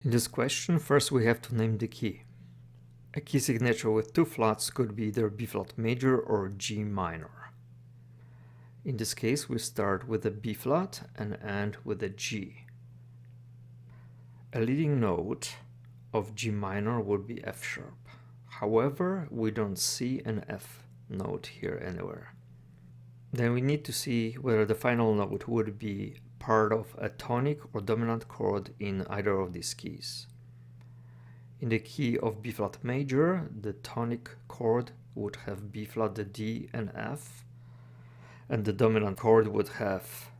In this question, first we have to name the key. A key signature with two flats could be either B flat major or G minor. In this case, we start with a B flat and end with a G. A leading note of G minor would be F sharp. However, we don't see an F note here anywhere. Then we need to see whether the final note would be part of a tonic or dominant chord in either of these keys. In the key of B flat major, the tonic chord would have B flat, the D, and F, and the dominant chord would have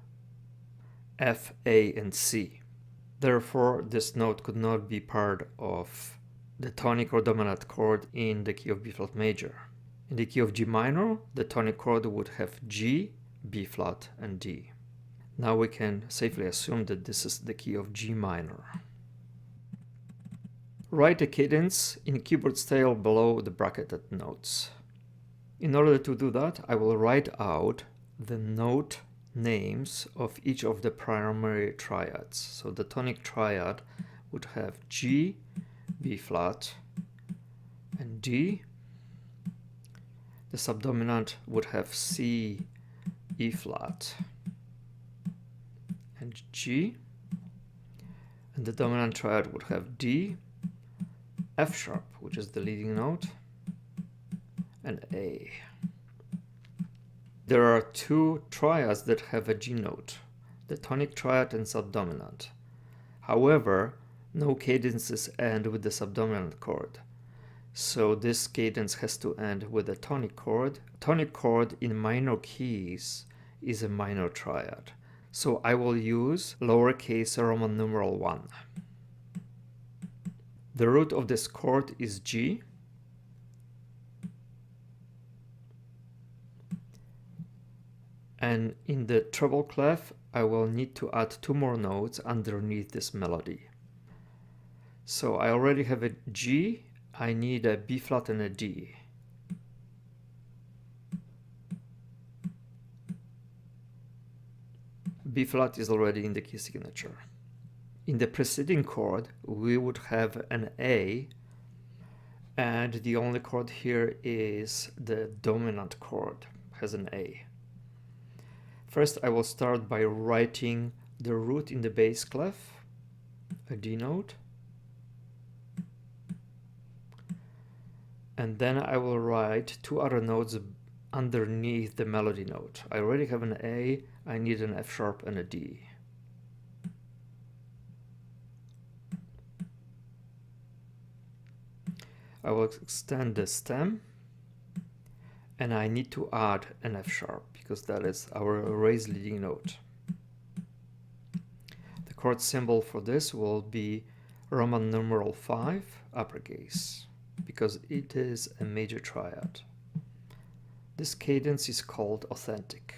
F, A, and C. Therefore, this note could not be part of the tonic or dominant chord in the key of B flat major. In the key of G minor, the tonic chord would have G, B flat, and D. Now we can safely assume that this is the key of G minor. Write a cadence in keyboard style below the bracketed notes. In order to do that, I will write out the note names of each of the primary triads. So the tonic triad would have G, B flat, and D. The subdominant would have C, E flat, and G. And the dominant triad would have D, F sharp, which is the leading note, and A. There are two triads that have a G note, the tonic triad and subdominant. However, no cadences end with the subdominant chord. So this cadence has to end with a tonic chord. Tonic chord in minor keys is a minor triad. So I will use lowercase Roman numeral 1. The root of this chord is G. And in the treble clef, I will need to add two more notes underneath this melody. So I already have a G, I need a B flat and a D. B flat is already in the key signature. In the preceding chord, we would have an A, and the only chord here is the dominant chord, has an A. First, I will start by writing the root in the bass clef, a D note, and then I will write two other notes underneath the melody note. I already have an A, I need an F sharp and a D. I will extend the stem, and I need to add an F sharp because that is our raised leading note. The chord symbol for this will be Roman numeral 5, uppercase, because it is a major triad. This cadence is called authentic.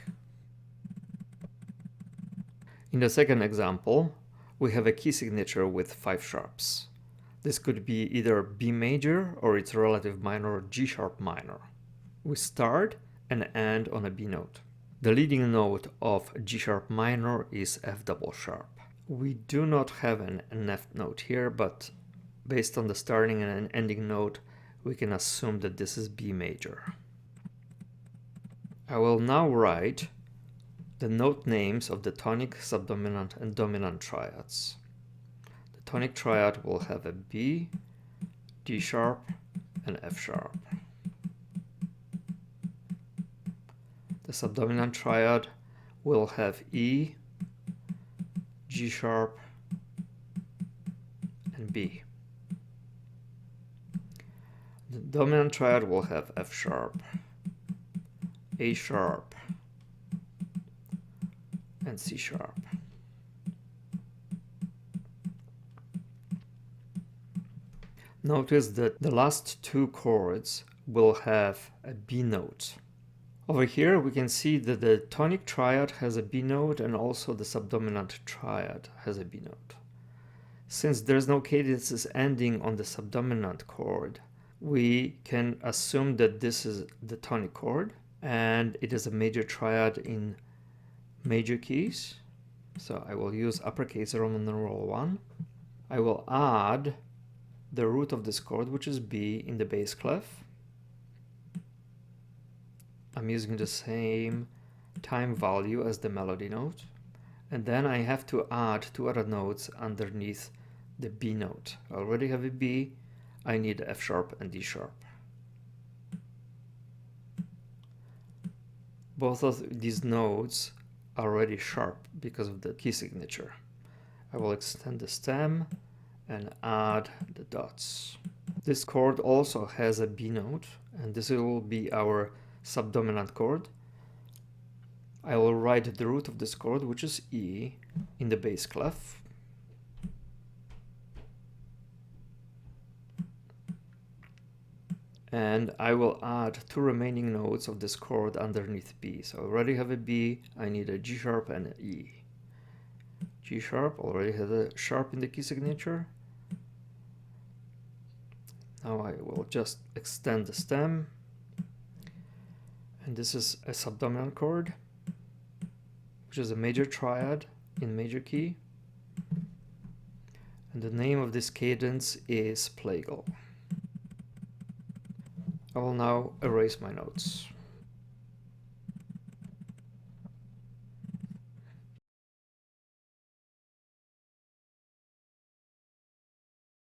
In the second example, we have a key signature with 5 sharps. This could be either B major or its relative minor G sharp minor. We start and end on a B note. The leading note of G sharp minor is F double sharp. We do not have an F note here, but based on the starting and ending note, we can assume that this is B major. I will now write the note names of the tonic, subdominant, and dominant triads. The tonic triad will have a B, D sharp, and F sharp. The subdominant triad will have E, G sharp, and B. The dominant triad will have F sharp, A sharp, and C sharp. Notice that the last two chords will have a B note. Over here we can see that the tonic triad has a B note and also the subdominant triad has a B note. Since there's no cadences ending on the subdominant chord, we can assume that this is the tonic chord and it is a major triad in major keys. So I will use uppercase Roman numeral 1. I will add the root of this chord, which is B, in the bass clef. I'm using the same time value as the melody note. And then I have to add two other notes underneath the B note. I already have a B, I need F sharp and D sharp. Both of these notes are already sharp because of the key signature. I will extend the stem and add the dots. This chord also has a B note, and this will be our subdominant chord. I will write the root of this chord, which is E, in the bass clef. And I will add two remaining notes of this chord underneath B. So I already have a B, I need a G sharp and an E. G sharp already has a sharp in the key signature. Now I will just extend the stem. And this is a subdominant chord, which is a major triad in major key. And the name of this cadence is plagal. I will now erase my notes.